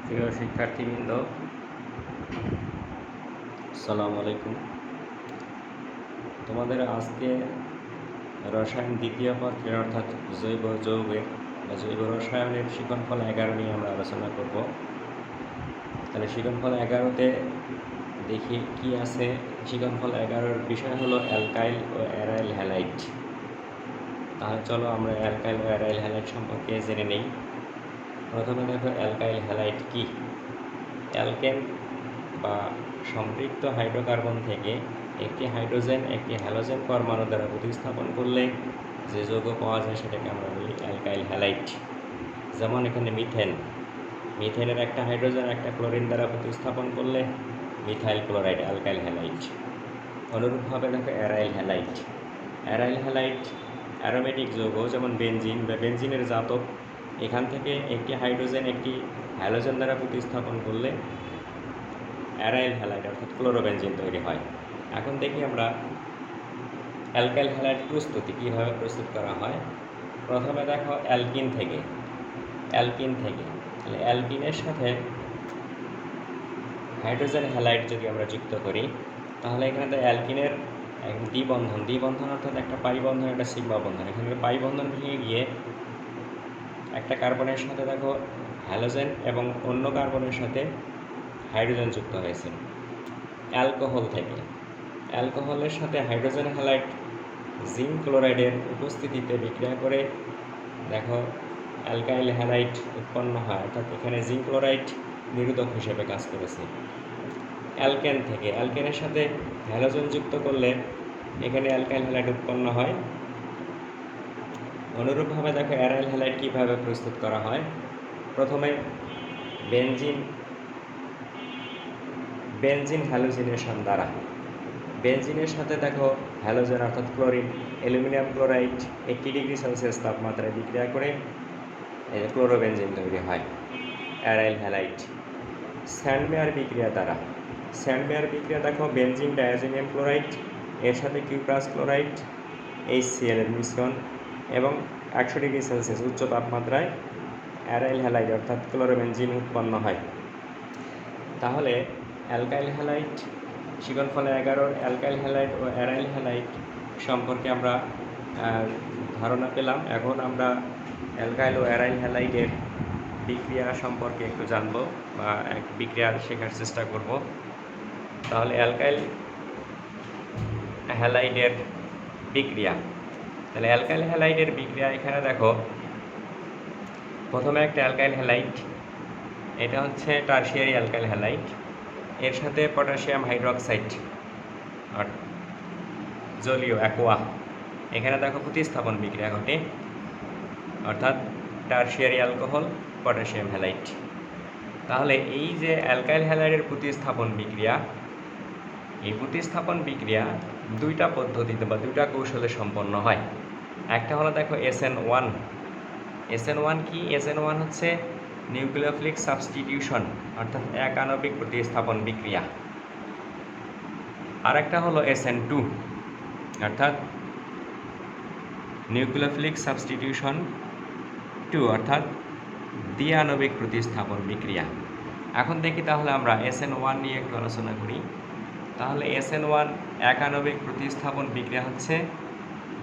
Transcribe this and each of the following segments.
প্রিয় শিক্ষার্থীবৃন্দ, আসসালামু আলাইকুম। তোমাদের আজকে রসায়ন দ্বিতীয় পত্রের অর্থাৎ জৈব যৌগের বা জৈব রসায়নের শিক্ষণফল 11 নিয়ে আমরা আলোচনা করব। তাহলে শিক্ষণফল 11তে দেখি কি আছে। শিক্ষণফল 11-র বিষয় হলো অ্যালকাইল ও অ্যারাইল হ্যালাইড। তাহলে চলো আমরা অ্যালকাইল ও অ্যারাইল হ্যালাইড সম্পর্কে জেনে নেই। প্রথমে দেখো অ্যালকাইল হ্যালাইড কি। অ্যালকেন বা সম্পৃক্ত হাইড্রোকার্বন থেকে একটি হাইড্রোজেন একটি হ্যালোজেন পরমাণু দ্বারা প্রতিস্থাপন করলে যে যৌগ পাওয়া যায় সেটাকে আমরা বলি অ্যালকাইল হ্যালাইড। যেমন এখানে মিথেনের একটা হাইড্রোজেন একটা ক্লোরিন দ্বারা প্রতিস্থাপন করলে মিথাইল ক্লোরাইড অ্যালকাইল হ্যালাইড। অনুরূপভাবে দেখো অ্যারাইল হ্যালাইড অ্যারোমেটিক যৌগ, যেমন বেনজিন বা বেনজিনের জাতক, এখান থেকে একটি হাইড্রোজেন একটি হ্যালোজেন দ্বারা প্রতিস্থাপন করলে অ্যারাইল হ্যালাইড অর্থাৎ ক্লোরোবেনজিন তৈরি হয়। এখন দেখি আমরা অ্যালকাইল হ্যালাইড প্রস্তুতি কীভাবে প্রস্তুত করা হয়। প্রথমে দেখো অ্যালকিন থেকে তাহলে অ্যালকিনের সাথে হাইড্রোজেন হ্যালাইড যদি আমরা যুক্ত করি তাহলে এখানে তো অ্যালকিনের দ্বিবন্ধন অর্থাৎ একটা পাই বন্ধন একটা সিগমা বন্ধন, এখানে পাই বন্ধন ভেঙে গিয়ে একটা কার্বনের সাথে দেখো হ্যালোজেন এবং অন্য কার্বনের সাথে হাইড্রোজেন যুক্ত হয়েছে। অ্যালকোহলের সাথে হাইড্রোজেন হ্যালাইড জিঙ্ক ক্লোরাইডের উপস্থিতিতে বিক্রিয়া করে দেখো অ্যালকাইল হ্যালাইড উৎপন্ন হয়, অর্থাৎ এখানে জিঙ্ক ক্লোরাইড নিরোধক হিসেবে কাজ করেছে। অ্যালকেনের সাথে হ্যালোজেন যুক্ত করলে এখানে অ্যালকাইল হ্যালাইড উৎপন্ন হয়। অনুরূপভাবে দেখো অ্যারাইল হ্যালাইড কীভাবে প্রস্তুত করা হয়। প্রথমে বেনজিন হ্যালোজিনেশন দ্বারা বেনজিনের সাথে দেখো হ্যালোজেন অর্থাৎ chlorine aluminium chloride 80 degree Celsius তাপমাত্রায় বিক্রিয়া করে ক্লোরোবেনজিন তৈরি হয় অ্যারাইল হ্যালাইড। স্যান্ডমেয়ার বিক্রিয়া দেখো বেনজিন ডায়াজোনিয়াম ক্লোরাইড এর সাথে কিউপ্রাস ক্লোরাইড HCl এর মিশ্রণ এবং 100 ডিগ্রি সেলসিয়াস উচ্চ তাপমাত্রায় অ্যারাইল হ্যালাইড অর্থাৎ ক্লোরোবেনজিন উৎপন্ন হয়। তাহলে অ্যালকাইল হ্যালাইড শিকনফল 11 অ্যালকাইল হ্যালাইড ও অ্যারাইল হ্যালাইড সম্পর্কে আমরা ধারণা পেলাম। এখন আমরা অ্যালকাইল ও অ্যারাইল হ্যালাইডের বিক্রিয়া সম্পর্কে একটু জানবো বা এক বিক্রিয়া শেখার চেষ্টা করব। তাহলে অ্যালকাইল হ্যালাইডের বিক্রিয়া, এখানে দেখো প্রথমে একটা অ্যালকাইল হ্যালাইড, এটা হচ্ছে টারশিয়ারি অ্যালকাইল হ্যালাইড, এর সাথে পটাশিয়াম হাইড্রোক্সাইড আর জলীয় অ্যাকোয়া, এখানে দেখো প্রতিস্থাপন বিক্রিয়া ঘটে, অর্থাৎ টারশিয়ারি অ্যালকোহল পটাশিয়াম হ্যালাইড। তাহলে এই যে অ্যালকাইল হ্যালাইডের প্রতিস্থাপন বিক্রিয়া দুইটা পদ্ধতিতে বা দুইটা কৌশলে সম্পন্ন হয়। একটা হলো দেখো SN1 কি? SN1 হচ্ছে নিউক্লিওফিলিক সাবস্টিটিউশন অর্থাৎ এক আণবিক প্রতিস্থাপন বিক্রিয়া। আর একটা হলো SN2 অর্থাৎ নিউক্লিওফিলিক সাবস্টিটিউশন 2 অর্থাৎ দ্বিআণবিক প্রতিস্থাপন বিক্রিয়া। এখন দেখি তাহলে আমরা SN1 নিয়ে একটু আলোচনা করি। তাহলে SN1 এক আণবিক প্রতিস্থাপন বিক্রিয়া হচ্ছে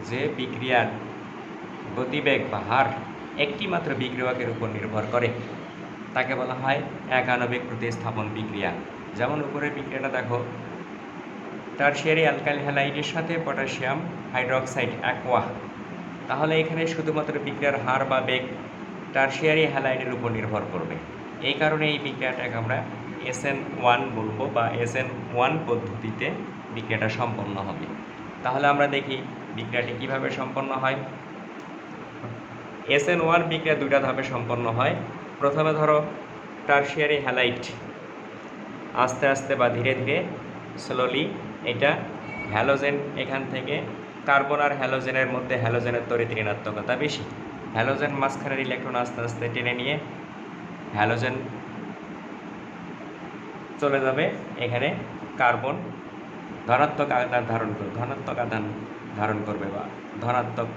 যে বিক্রিয়ার গতিবেগ বা হার একটি মাত্র বিক্রিয়কের উপর নির্ভর করে, তাকে বলা হয় এক আণবিক প্রতিস্থাপন বিক্রিয়া। যেমন উপরের বিক্রিয়াটা দেখো, টারশিয়ারি অ্যালকাইল হ্যালাইডের সাথে পটাশিয়াম হাইড্রোক্সাইড অ্যাকোয়া। তাহলে এখানে শুধুমাত্র বিক্রিয়ার হার বা বেগ টারশিয়ারি হ্যালাইডের উপর নির্ভর করবে। এই কারণে এই বিক্রিয়াটাকে আমরা SN1 বলবো বা SN1 পদ্ধতিতে বিক্রিয়াটা সম্পন্ন হবে। তাহলে আমরা দেখি বিক্রিয়াটি কিভাবে সম্পন্ন হয়। SN1 বিক্রিয়া দুইটা ধাপে সম্পন্ন হয়। প্রথমে ধরো টারশিয়ারি হ্যালাইড আস্তে আস্তে বা ধীরে ধীরে স্লোলি এটা হ্যালোজেন, এখান থেকে কার্বন আর হ্যালোজেনের মধ্যে হ্যালোজেনের তড়িৎ ঋণাত্মকতা বেশি, হ্যালোজেন মাঝখানের ইলেকট্রন আস্তে আস্তে টেনে নিয়ে হ্যালোজেন চলে যাবে, এখানে কার্বন ধনাত্মক আধান ধারণ করবে বা ধনাত্মক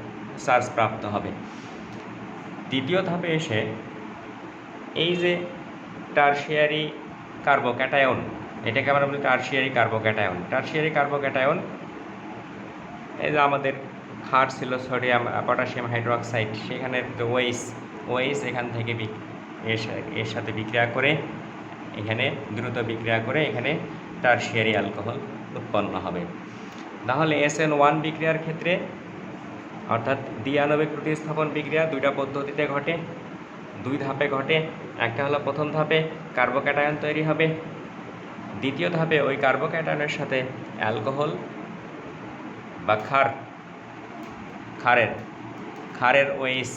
চার্জ প্রাপ্ত হবে। দ্বিতীয় ধাপে এসে এই যে টারশিয়ারি কার্বোক্যাটায়ন, এটাকে আমরা বলি টারশিয়ারি কার্বোক্যাটায়ন। টারশিয়ারি কার্বোক্যাটায়ন এই যে আমাদের ক্ষার ছিল সোডিয়াম পটাশিয়াম হাইড্রোক্সাইড, সেখানে ওএইচ এখান থেকে এর সাথে বিক্রিয়া করে এখানে দ্রুত বিক্রিয়া করে এখানে টারশিয়ারি অ্যালকোহল উৎপন্ন হবে। তাহলে SN1 বিক্রিয়ার ক্ষেত্রে অর্থাৎ দ্বিআণবিক প্রতিস্থাপন বিক্রিয়া দুইটা পদ্ধতিতে ঘটে, দুই ধাপে ঘটে। একটা হলো প্রথম ধাপে কার্বোক্যাটায়ন তৈরি হবে, দ্বিতীয় ধাপে ওই কার্বোক্যাটায়নের সাথে অ্যালকোহল বা ক্ষারের ওএইচ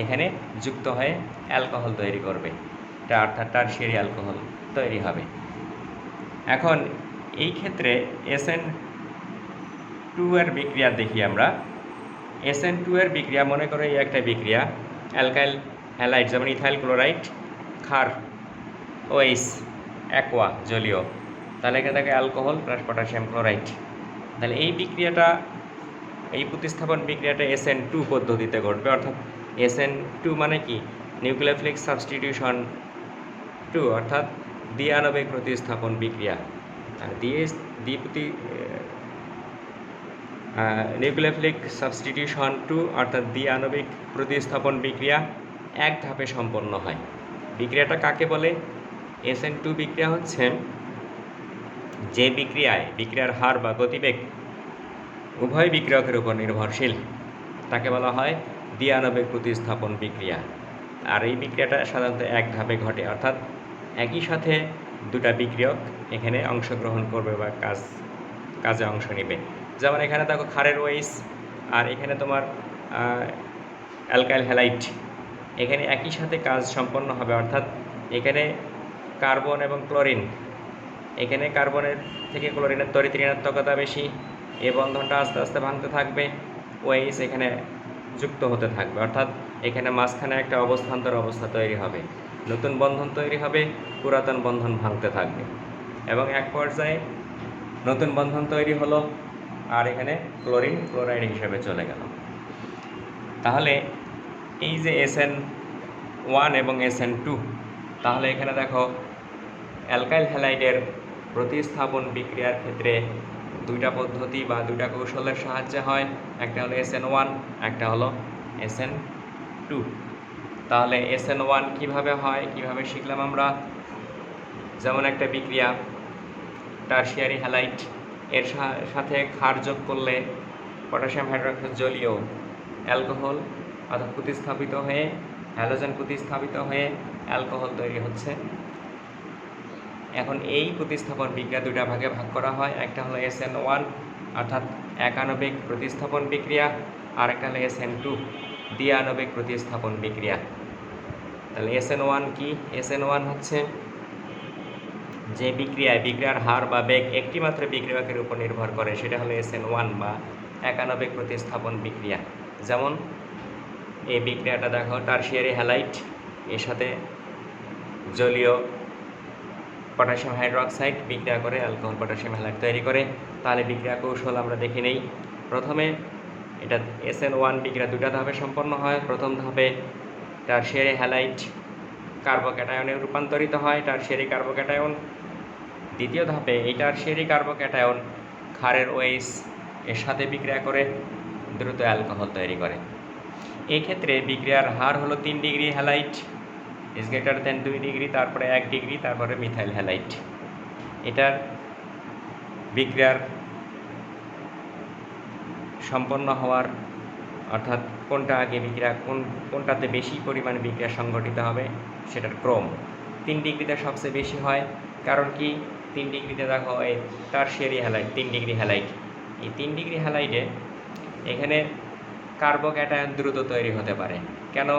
এখানে যুক্ত হয়ে অ্যালকোহল তৈরি করবে, এটা অর্থাৎ টারশিয়ারি অ্যালকোহল তৈরি হবে। এখন এই ক্ষেত্রে SN2 এর বিক্রিয়া দেখি আমরা। SN2 এর বিক্রিয়া মনে করো এই একটা বিক্রিয়া, অ্যালকাইল হ্যালাইড যেমন ইথাইল ক্লোরাইড, ক্ষার ওএইচ অ্যাকোয়া জলীয়, তাহলে এখানে থাকে অ্যালকোহল প্লাস পটাশিয়াম ক্লোরাইড। তাহলে এই বিক্রিয়াটা, এই প্রতিস্থাপন বিক্রিয়াটা SN2 পদ্ধতিতে ঘটবে। অর্থাৎ SN2 মানে কি, নিউক্লিওফিলিক সাবস্টিটিউশন 2, অর্থাৎ দ্বিআণবিক প্রতিস্থাপন বিক্রিয়া। আর নিউক্লিওফিলিক সাবস্টিটিউশন 2 অর্থাৎ দ্বিআণবিক প্রতিস্থাপন বিক্রিয়া এক ধাপে সম্পন্ন হয়। বিক্রিয়াটা কাকে বলে? SN2 বিক্রিয়া হচ্ছে যে বিক্রিয়ার হার বা গতিবেগ উভয় বিক্রিয়কের উপর নির্ভরশীল, তাকে বলা হয় দ্বিআণবিক প্রতিস্থাপন বিক্রিয়া। আর এই বিক্রিয়াটা সাধারণত এক ধাপে ঘটে, অর্থাৎ একই সাথে দুটা বিক্রিয়ক এখানে অংশগ্রহণ করবে বা কাজে অংশ নেবে। যেমন এখানে দেখো ক্ষারের ওএইচ আর এখানে তোমার অ্যালকাইল হ্যালাইড, এখানে একই সাথে কাজ সম্পন্ন হবে। অর্থাৎ এখানে কার্বন এবং ক্লোরিন, এখানে কার্বনের থেকে ক্লোরিনের তড়িৎ ঋণাত্মকতা বেশি, এই বন্ধনটা আস্তে আস্তে ভাঙতে থাকবে, ওএইচ এখানে যুক্ত হতে থাকবে। অর্থাৎ এখানে মাঝখানে একটা অবস্থান্তর অবস্থা তৈরি হবে, নতুন বন্ধন তৈরি হবে, পুরাতন বন্ধন ভাঙতে থাকবে এবং এক পর্যায়ে নতুন বন্ধন তৈরি হলো আর এখানে ক্লোরাইড হিসেবে চলে গেল। তাহলে এই যে SN1 এবং SN2, তাহলে এখানে দেখো অ্যালকাইল হ্যালাইডের প্রতিস্থাপন বিক্রিয়ার ক্ষেত্রে দুইটা পদ্ধতি বা দুইটা কৌশলের সাহায্যে হয়। একটা হলো SN1, একটা হলো SN2। তাহলে SN1 কিভাবে হয়, কিভাবে শিখলাম আমরা। যেমন একটা বিক্রিয়া টারশিয়ারি হ্যালাইড, এর সাথে ক্ষার যোগ করলে পটাশিয়াম হাইড্রোক্সাইড জলীয় অ্যালকোহল অর্থাৎ প্রতিস্থাপিত হয়ে হ্যালোজেন প্রতিস্থাপিত হয়ে অ্যালকোহল তৈরি হচ্ছে। এখন এই প্রতিস্থাপন বিক্রিয়া দুইটা ভাগে ভাগ করা হয়। একটা হলো SN1 অর্থাৎ একাণবিক প্রতিস্থাপন বিক্রিয়া, আর একটা হলো SN2 দ্বিআণবিক প্রতিস্থাপন বিক্রিয়া। তাহলে SN1 কি? SN1 হচ্ছে যে বিক্রিয়ার হার বা বেগ একটি মাত্র বিক্রিয়কের উপর নির্ভর করে, সেটা হলো SN1 বা একাণবিক প্রতিস্থাপন বিক্রিয়া। যেমন এই বিক্রিয়াটা দেখো, টারশিয়ারি হ্যালাইড এর সাথে জলীয় পটাশিয়াম হাইড্রোক্সাইড বিক্রিয়া করে অ্যালকোহল পটাশিয়াম হ্যালাইড তৈরি করে। তাহলে বিক্রিয়া কৌশল আমরা দেখে নেই। প্রথমে এটা SN1 বিক্রিয়া দুটা ধাপে সম্পন্ন হয়। প্রথম ধাপে টারশিয়ারি হ্যালাইড কার্বোক্যাটায়নে রূপান্তরিত হয়, টারশিয়ারি কার্বোক্যাটায়ন। দ্বিতীয় ধাপে এই টারশিয়ারি কার্বোক্যাটায়ন ক্ষারের ওএইচ এর সাথে বিক্রিয়া করে দ্রুত অ্যালকোহল তৈরি করে। এই ক্ষেত্রে বিক্রিয়ার হার হলো 3 degree halide is greater than 2 degree, তারপরে 1 ডিগ্রি, তারপরে মিথাইল হ্যালাইড। এটার বিক্রিয়ার সম্পন্ন হওয়ার অর্থাৎ কোনটা আগে বিক্রিয়া কোনটাতে বেশি পরিমাণ বিক্রিয়া সংঘটিত হবে সেটার ক্রম 3 ডিগ্রিতে সবচেয়ে বেশি হয়। কারণ কি, 3 ডিগ্রিতে দেখো এই টারশিয়ারি হ্যালাইড 3 ডিগ্রি হ্যালাইড, এই 3 ডিগ্রি হ্যালাইডে এখানে কার্বোক্যাটায়ন দ্রুত তৈরি হতে পারে। কেন?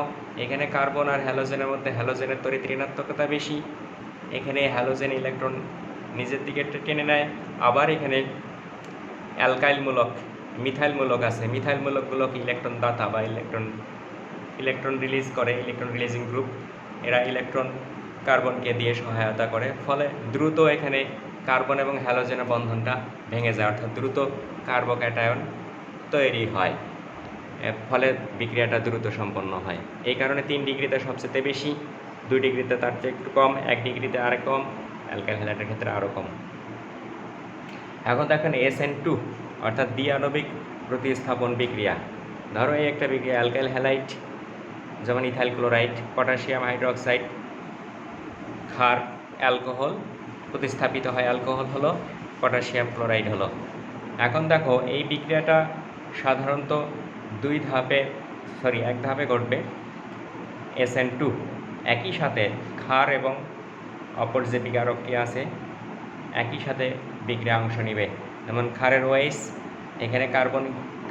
এখানে কার্বন আর হ্যালোজেনের মধ্যে হ্যালোজেনের তড়িৎ ঋণাত্মকতা বেশি, এখানে হ্যালোজেন ইলেকট্রন নিজের দিকে টেনে নেয়। আবার এখানে অ্যালকাইলমূলক মিথাইলমূলক আছে, মিথাইলমূলকগুলোকে ইলেকট্রন দাতা বা ইলেকট্রন রিলিজ করে, ইলেকট্রন রিলিজিং গ্রুপ, এরা ইলেকট্রন কার্বনকে দিয়ে সহায়তা করে। ফলে দ্রুত এখানে কার্বন এবং হ্যালোজেনের বন্ধনটা ভেঙে যায়, অর্থাৎ দ্রুত কার্বোক্যাটায়ন তৈরি হয়, ফলে বিক্রিয়াটা দ্রুত সম্পন্ন হয়। এই কারণে 3 ডিগ্রিতে সবচেয়ে বেশি। 2 ডিগ্রিতে তার চেয়ে একটু কম, 1 ডিগ্রিতে আরও কম, অ্যালকাইল হ্যালাইডের ক্ষেত্রে আরও কম। এখন দেখেন SN2 অর্থাৎ দ্বি-আণবিক প্রতিস্থাপন বিক্রিয়া। ধরো এই একটা বিক্রিয়া অ্যালকাইল হ্যালাইড যেমন ইথাইল ক্লোরাইড, পটাশিয়াম হাইড্রোক্সাইড, ক্ষার, অ্যালকোহল প্রতিস্থাপিত হয়, অ্যালকোহল হলো, পটাশিয়াম ক্লোরাইড হলো। এখন দেখো এই বিক্রিয়াটা সাধারণত এক ধাপে ঘটবে। SN2 একই সাথে ক্ষার এবং অপর যে বিকারকটি আছে একই সাথে বিক্রিয়া অংশ নেবে। যেমন ক্ষারের OH এখানে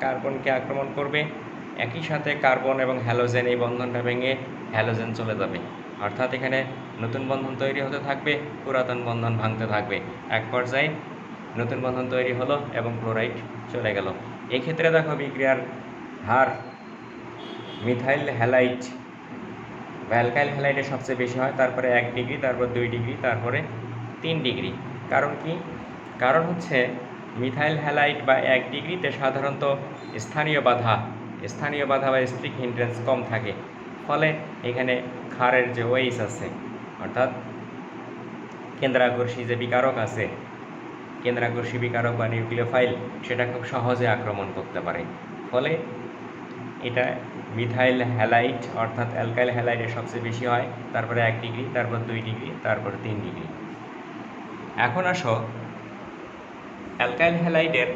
কার্বনকে আক্রমণ করবে, একই সাথে কার্বন এবং হ্যালোজেন এই বন্ধনটা ভেঙে হ্যালোজেন চলে যাবে, অর্থাৎ এখানে নতুন বন্ধন তৈরি হতে থাকবে, পুরাতন বন্ধন ভাঙতে থাকবে। এক পর্যায়ে নতুন বন্ধন তৈরি হলো এবং ক্লোরাইড চলে গেল। এই ক্ষেত্রে দেখো বিক্রিয়ার হার মিথাইল হ্যালাইড বা অ্যালকাইল হ্যালাইডের সবচেয়ে বেশি হয়, তারপরে 1 ডিগ্রি, তারপর 2 ডিগ্রি, তারপরে 3 ডিগ্রি। কারণ কি? কারণ হচ্ছে মিথাইল হ্যালাইড বা 1 ডিগ্রিতে সাধারণত স্থানীয় বাধা বা স্ট্রিক হিন্ড্রেন্স কম থাকে, ফলে এখানে ক্ষারের যে OH আছে অর্থাৎ কেন্দ্রাকর্ষী যে বিকারক আছে, কেন্দ্রাকর্ষী বিকারক বা নিউক্লিওফাইল, সেটা খুব সহজে আক্রমণ করতে পারে, ফলে এটা মিথাইল হ্যালাইড অর্থাৎ অ্যালকাইল হ্যালাইডের সবচেয়ে বেশি হয়, তারপরে 1 ডিগ্রি, তারপর 2 ডিগ্রি, তারপর 3 ডিগ্রি। এখন আসো অ্যালকাইল হ্যালাইডের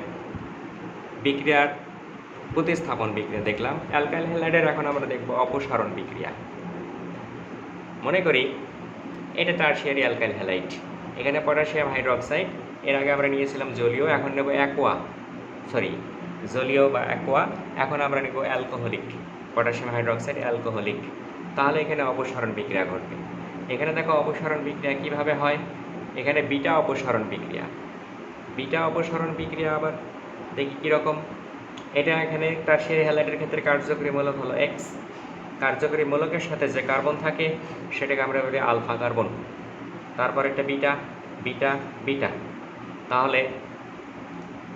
বিক্রিয়ার প্রতিস্থাপন বিক্রিয়া দেখলাম। অ্যালকাইল হ্যালাইডের এখন আমরা দেখব অপসারণ বিক্রিয়া। মনে করি এটা টারশিয়ারি অ্যালকাইল হ্যালাইড, এখানে পটাশিয়াম হাইড্রোক্সাইড, এর আগে আমরা নিয়েছিলাম জলীয়, এখন নেব জলীয় বা অ্যাকোয়া, এখন আমরা নেব অ্যালকোহলিক, পটাশিয়াম হাইড্রোক্সাইড অ্যালকোহলিক। তাহলে এখানে অপসারণ বিক্রিয়া ঘটবে। এখানে দেখো অপসারণ বিক্রিয়া কিভাবে হয়। এখানে বিটা অপসারণ বিক্রিয়া আবার দেখি কীরকম। এটা এখানে টারশিয়ারি হ্যালাইডের ক্ষেত্রে কার্যকরী মূলক হলো X, কার্যকরী মূলকের সাথে যে কার্বন থাকে সেটাকে আমরা বলি আলফা কার্বন, তারপর একটা বিটা। তাহলে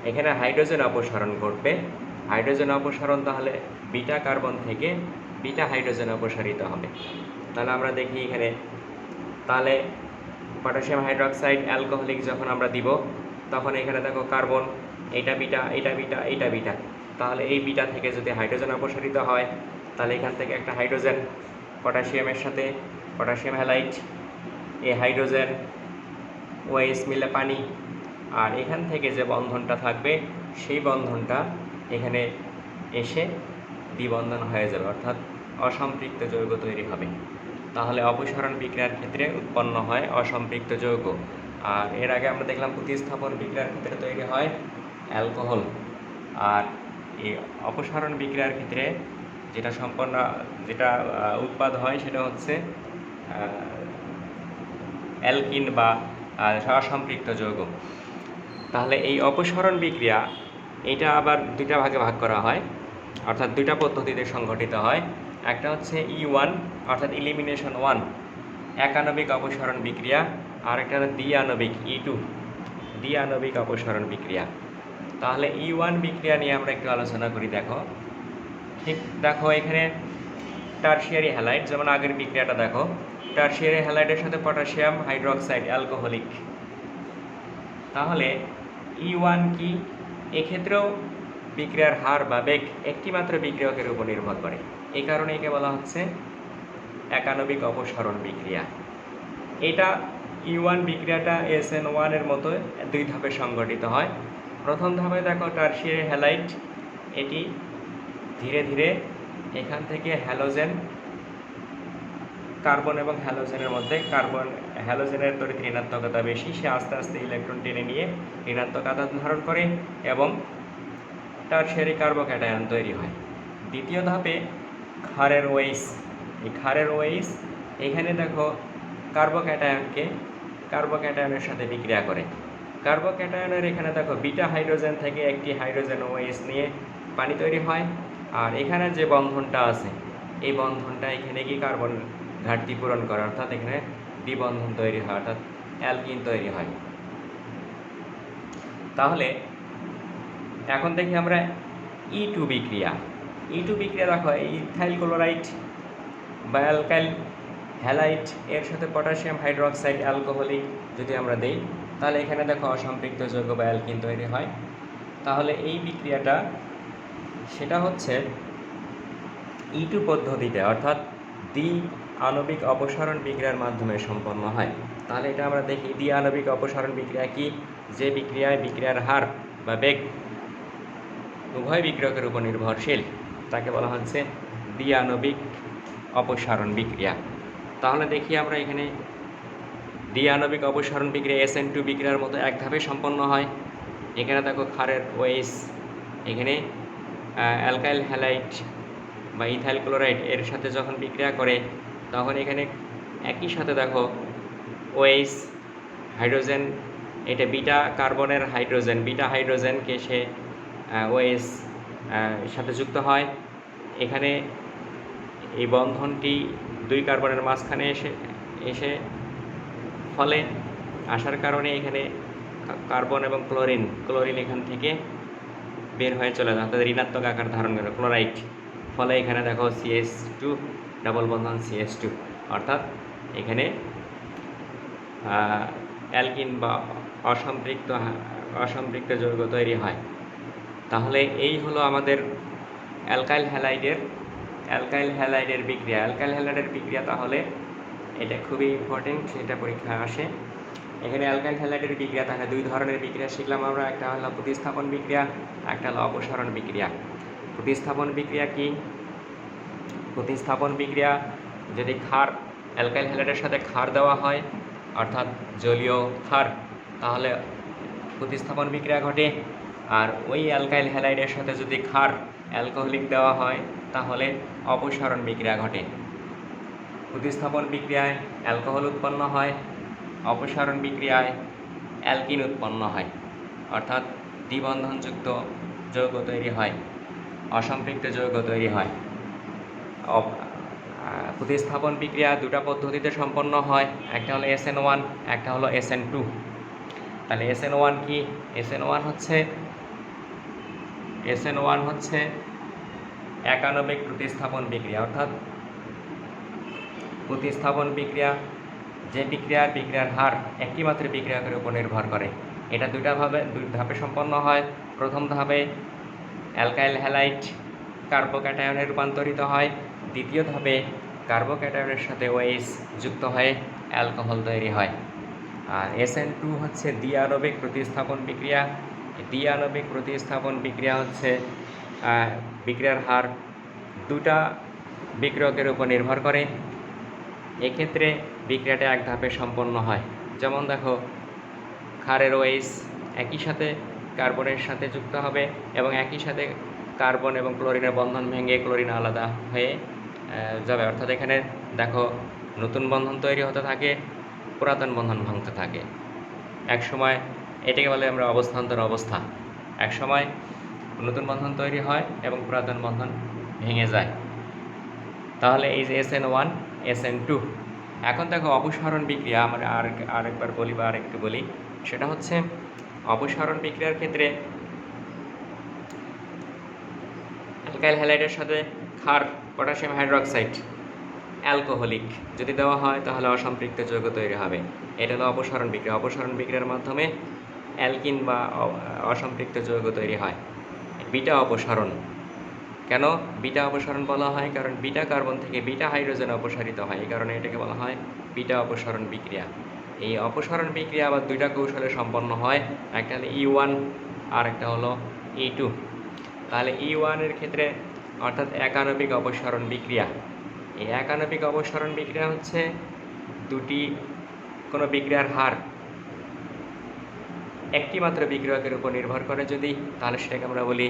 এখানে হাইড্রোজেন অপসারণ ঘটবে। হাইড্রোজেন অপসারণ তাহলে বিটা কার্বন থেকে বিটা হাইড্রোজেন অপসারিত হবে। তাহলে আমরা দেখি এখানে, তাহলে পটাশিয়াম হাইড্রোক্সাইড অ্যালকোহলিক যখন আমরা দিব, তখন এখানে দেখো কার্বন, এটা বিটা, তাহলে এই বিটা থেকে যদি হাইড্রোজেন অপসারিত হয়, তাহলে এখান থেকে একটা হাইড্রোজেন পটাশিয়ামের সাথে, পটাশিয়াম হ্যালাইড, এই হাইড্রোজেন OH মিলে পানি, আর এখান থেকে যে বন্ধনটা থাকবে সেই বন্ধনটা এখানে এসে দ্বিবন্ধন হয়ে যাবে, অর্থাৎ অসম্পৃক্ত যৌগ তৈরি হবে। তাহলে অপসারণ বিক্রিয়ার ক্ষেত্রে উৎপন্ন হয় অসম্পৃক্ত যৌগ। আর এর আগে আমরা দেখলাম প্রতিস্থাপন বিক্রিয়ার ক্ষেত্রে তৈরি হয় অ্যালকোহল। আর এই অপসারণ বিক্রিয়ার ক্ষেত্রে যেটা উৎপাদ হয় সেটা হচ্ছে অ্যালকিন বা অসম্পৃক্ত যৌগ। তাহলে এই অপসারণ বিক্রিয়া এটা আবার দুইটা ভাগে ভাগ করা হয়, অর্থাৎ দুইটা পদ্ধতিতে সংঘটিত হয়। একটা হচ্ছে E1 অর্থাৎ ইলিমিনেশন 1, একাণবিক অপসারণ বিক্রিয়া, আর একটা হলো দ্বি-আণবিক E2, দ্বি-আণবিক অপসারণ বিক্রিয়া। তাহলে E1 বিক্রিয়া নিয়ে আমরা একটু আলোচনা করি। দেখো এখানে টারশিয়ারি হ্যালাইড, যেমন আগের বিক্রিয়াটা দেখো, টারশিয়ারি হ্যালাইডের সাথে পটাশিয়াম হাইড্রোক্সাইড অ্যালকোহলিক। তাহলে E1 কি? এক্ষেত্রেও বিক্রিয়ার হার বা বেগ একটি মাত্র বিক্রিয়কের উপর নির্ভর করে, এই কারণে একে বলা হচ্ছে একাণবিক অপসারণ বিক্রিয়া। এটা E1 বিক্রিয়াটা SN1 এর মতো 2 ধাপে সংঘটিত হয়। প্রথম ধাপে দেখো টারশিয়ারি হ্যালাইড, এটি ধীরে ধীরে এখান থেকে কার্বন এবং হ্যালোজেনের মধ্যে, হ্যালোজেনের তড়িৎ ঋণাত্মকতা বেশি, সে আস্তে আস্তে ইলেকট্রন টেনে নিয়ে ঋণাত্মক আধান ধারণ করে এবং টারশিয়ারি কার্বোক্যাটায়ন তৈরি হয়। দ্বিতীয় ধাপে ক্ষারের OH, এই ক্ষারের OH এখানে দেখো কার্বোক্যাটায়নের সাথে বিক্রিয়া করে। কার্বোক্যাটায়নের এখানে দেখো বিটা হাইড্রোজেন থেকে একটি হাইড্রোজেন OH নিয়ে পানি তৈরি হয়, আর এখানে যে বন্ধনটা আছে এই বন্ধনটা এখানে কি কার্বন ঘাটতি পূরণ করে, অর্থাৎ এখানে দ্বিবন্ধন তৈরি হয়, অর্থাৎ অ্যালকিন তৈরি হয়। তাহলে এখন দেখি আমরা E2 বিক্রিয়া। দেখো ইথাইল ক্লোরাইড বা অ্যালকাইল হ্যালাইড এর সাথে পটাশিয়াম হাইড্রোক্সাইড অ্যালকোহলিক যদি আমরা দেই, তাহলে এখানে দেখো অসম্পৃক্ত যৌগ বা অ্যালকিন তৈরি হয়। তাহলে এই বিক্রিয়াটা সেটা হচ্ছে E2 পদ্ধতিতে, অর্থাৎ দ্বি আণবিক অপসারণ বিক্রিয়ার মাধ্যমে সম্পন্ন হয়। তাহলে এটা আমরা দেখি দ্বি আণবিক অপসারণ বিক্রিয়া কি, যে বিক্রিয়ায় বিক্রিয়ার হার বা বেগ উভয় বিক্রিয়কের উপর নির্ভরশীল, তাকে বলা হচ্ছে দ্বি আণবিক অপসারণ বিক্রিয়া। তাহলে দেখি আমরা এখানে দ্বি আণবিক অপসারণ বিক্রিয়া SN2 বিক্রিয়ার মতো এক ধাপে সম্পন্ন হয়। এখানে দেখো ক্ষারের OH এখানে অ্যালকাইল হ্যালাইড বা ইথাইল ক্লোরাইড এর সাথে যখন বিক্রিয়া করে, তখন এখানে একই সাথে দেখো OH হাইড্রোজেন, এটা বিটা কার্বনের হাইড্রোজেন, বিটা হাইড্রোজেনকে সে OH সাথে যুক্ত হয়। এখানে এই বন্ধনটি দুই কার্বনের মাঝখানে এসে ফলে আসার কারণে এখানে কার্বন এবং ক্লোরিন এখান থেকে বের হয়ে চলে যায়, অর্থাৎ ঋণাত্মক আকার ধারণ করে ক্লোরাইড। ফলে এখানে দেখো CH2 ডাবল বন্ধন CH2, অর্থাৎ এখানে অ্যালকিন বা অসম্পৃক্ত যৌগ তৈরি হয়। তাহলে এই হলো আমাদের অ্যালকাইল হ্যালাইডের বিক্রিয়া। অ্যালকাইল হ্যালাইডের বিক্রিয়া তাহলে এটা খুবই ইম্পর্টেন্ট, এটা পরীক্ষায় আসে। এখানে অ্যালকাইল হ্যালাইডের বিক্রিয়া তাহলে দুই ধরনের বিক্রিয়া শিখলাম আমরা, একটা হলো প্রতিস্থাপন বিক্রিয়া, একটা হলো অপসারণ বিক্রিয়া। প্রতিস্থাপন বিক্রিয়া কি? প্রতিস্থাপন বিক্রিয়া যদি ক্ষার অ্যালকাইল হ্যালাইডের সাথে ক্ষার দেওয়া হয়, অর্থাৎ জলীয় ক্ষার, তাহলে প্রতিস্থাপন বিক্রিয়া ঘটে। আর ওই অ্যালকাইল হ্যালাইডের সাথে যদি ক্ষার অ্যালকোহলিক দেওয়া হয়, তাহলে অপসারণ বিক্রিয়া ঘটে। প্রতিস্থাপন বিক্রিয়ায় অ্যালকোহল উৎপন্ন হয়, অপসারণ বিক্রিয়ায় অ্যালকিন উৎপন্ন হয়, অর্থাৎ দ্বিবন্ধনযুক্ত যৌগ তৈরি হয়, অসম্পৃক্ত যৌগ তৈরি হয়। প্রতিস্থাপন বিক্রিয়া দুটা পদ্ধতিতে সম্পন্ন হয়, একটা হলো SN1, একটা হলো SN2। তাহলে SN1 কি? SN1 হচ্ছে একাণবিক প্রতিস্থাপন বিক্রিয়া, অর্থাৎ প্রতিস্থাপন বিক্রিয়া যে বিক্রিয়ার হার একটি মাত্র বিক্রিয়কের উপর নির্ভর করে। এটা দুই ধাপে সম্পন্ন হয়। প্রথম ধাপে অ্যালকাইল হ্যালাইড কার্বোক্যাটায়নে রূপান্তরিত হয়, দ্বিতীয় ধাপে কার্বোক্যাটায়নের সাথে OH যুক্ত হয়ে অ্যালকোহল তৈরি হয়। আর SN2 হচ্ছে দ্বিআণবিক প্রতিস্থাপন বিক্রিয়া। দ্বিআণবিক প্রতিস্থাপন বিক্রিয়া হচ্ছে বিক্রিয়ার হার দুটা বিক্রিয়কের উপর নির্ভর করে। এক্ষেত্রে বিক্রিয়াটা এক ধাপে সম্পন্ন হয়। যেমন দেখো ক্ষারের OH একই সাথে কার্বনের সাথে যুক্ত হবে এবং একই সাথে কার্বন এবং ক্লোরিনের বন্ধন ভেঙে ক্লোরিন আলাদা হয়ে যাবে, অর্থাৎ এখানে দেখো নতুন বন্ধন তৈরি হতে থাকে, পুরাতন বন্ধন ভাঙতে থাকে। এক সময় এটাকে বলে আমরা অবস্থান্তর অবস্থা। এক সময় নতুন বন্ধন তৈরি হয় এবং পুরাতন বন্ধন ভেঙে যায়। তাহলে এই যে SN1, SN2। এখন দেখো অপসারণ বিক্রিয়া, আমরা আরেকবার বলি বা আরেকটু বলি, সেটা হচ্ছে অপসারণ বিক্রিয়ার ক্ষেত্রে অ্যালকাইল হ্যালাইডের সাথে ক্ষার পটাশিয়াম হাইড্রোক্সাইড অ্যালকোহলিক যদি দেওয়া হয়, তাহলে অসম্পৃক্ত যৌগ তৈরি হবে। এটা হলো অপসারণ বিক্রিয়া। অপসারণ বিক্রিয়ার মাধ্যমে অ্যালকিন বা অসম্পৃক্ত যৌগ তৈরি হয়। বিটা অপসারণ, কেন বিটা অপসারণ বলা হয়? কারণ বিটা কার্বন থেকে বিটা হাইড্রোজেন অপসারিত হয়, এই কারণে এটাকে বলা হয় বিটা অপসারণ বিক্রিয়া। এই অপসারণ বিক্রিয়া আবার দুইটা কৌশলে সম্পন্ন হয়, একটা হলো E1 আর একটা হলো E2। তাহলে E1 এর ক্ষেত্রে অর্থাৎ একাণবিক অপসারণ বিক্রিয়া। এই একাণবিক অপসারণ বিক্রিয়া হচ্ছে কোনো বিক্রিয়ার হার একটি মাত্র বিক্রিয়কের উপর নির্ভর করে যদি, তাহলে সেটাকে আমরা বলি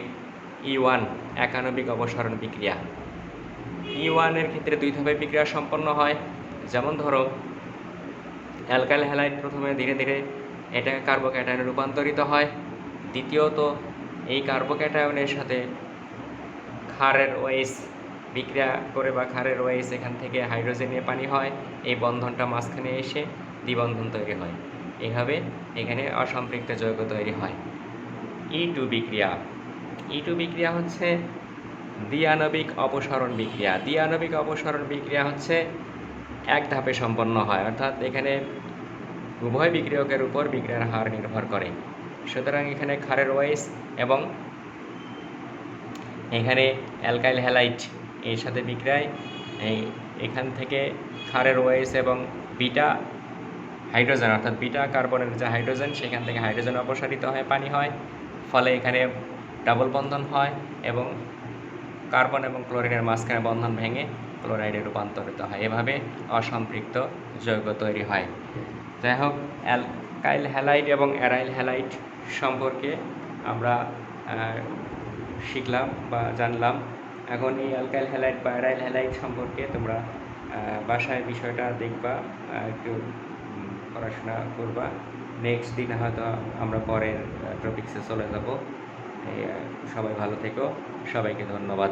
E1 একাণবিক অপসারণ বিক্রিয়া। E1 এর ক্ষেত্রে দুই ধাপে বিক্রিয়া সম্পন্ন হয়। যেমন ধরো অ্যালকাইল হ্যালাইড প্রথমে ধীরে ধীরে এটা কার্বোক্যাটায়নে রূপান্তরিত হয়, দ্বিতীয়ত এই কার্বোক্যাটায়নের সাথে ক্ষারের OH বিক্রিয়া করে বা ক্ষারের OH এখান থেকে হাইড্রোজেন নিয়ে পানি হয়, এই বন্ধনটা মাঝখানে এসে দ্বিবন্ধন তৈরি হয়। এইভাবে এখানে অসম্পৃক্ত যৌগ তৈরি হয়। E2 বিক্রিয়া। E2 বিক্রিয়া হচ্ছে দ্বিআণবিক অপসারণ বিক্রিয়া। দ্বিআণবিক অপসারণ বিক্রিয়া হচ্ছে এক ধাপে সম্পন্ন হয়, অর্থাৎ এখানে উভয় বিক্রিয়কের উপর বিক্রিয়ার হার নির্ভর করে। সুতরাং এখানে ক্ষারের ওয়াইস এবং এখানে অ্যালকাইল হ্যালাইড এর সাথে বিক্রিয়ায় এখান থেকে ক্ষারের ওয়াইস এবং বিটা হাইড্রোজেন, অর্থাৎ বিটা কার্বনের যে হাইড্রোজেন, সেখান থেকে হাইড্রোজেন অপসারিত হয়, পানি হয়, ফলে এখানে ডাবল বন্ধন হয় এবং কার্বন এবং ক্লোরিনের মাঝখানে বন্ধন ভেঙে ক্লোরাইডে রূপান্তরিত হয়। এভাবে অসম্পৃক্ত যৌগ তৈরি হয়। যাই হোক, অ্যালকাইল হ্যালাইড এবং অ্যারাইল হ্যালাইড সম্পর্কে আমরা শিখলাম বা জানলাম। এখন এই অ্যালকাইল হ্যালাইড বা অ্যারাইল হ্যালাইড সম্পর্কে তোমরা বাসায় বিষয়টা দেখবা, একটু পড়াশোনা করবা। নেক্সট দিন হয়তো আমরা পরের টপিক্সে চলে যাব। সবাই ভালো থেকো, সবাইকে ধন্যবাদ।